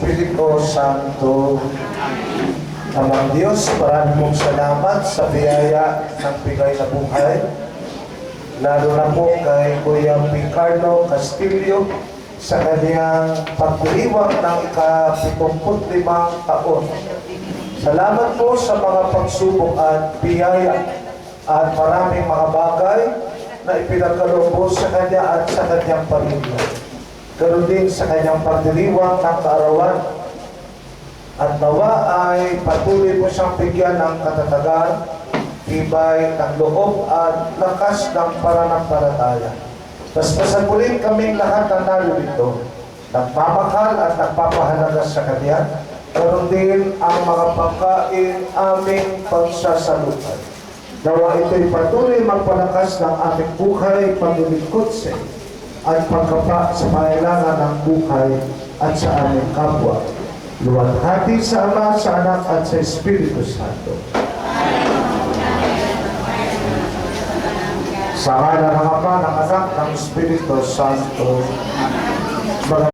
Espiritu Santo. Amang Diyos, maraming mong salamat sa biyaya ng bigay na buhay. Lalo na po kay Kuya Picardo Castillo sa kanyang pagdiriwang ng ika-75 taon. Salamat po sa mga pagsubok at biyaya at maraming mga bagay na ipinagkaloob po sa kanya at sa kanyang pamilya. Ganoon din sa kanyang pagdiriwang ng kaarawan. At nawa ay patuloy po siyang bigyan ng katatagan, tibay ng loob at lakas ng pananampalataya. Paspasan po rin kaming lahat ng narito, nagmamahal at nagpapahalaga sa Kanya. Ganoon din ang mga pagkain aming pagsasalutan. Nawa ito'y patuloy magpalakas ng aming buhay, paglilingkod sa iyo, at pagkapa sa pangailangan ng buhay at sa aming kapwa. Luwalhati sa Ama, sa Anak, at sa Espiritu Santo. Sa ngalan ng Ama, ng Anak, ng Espiritu Santo.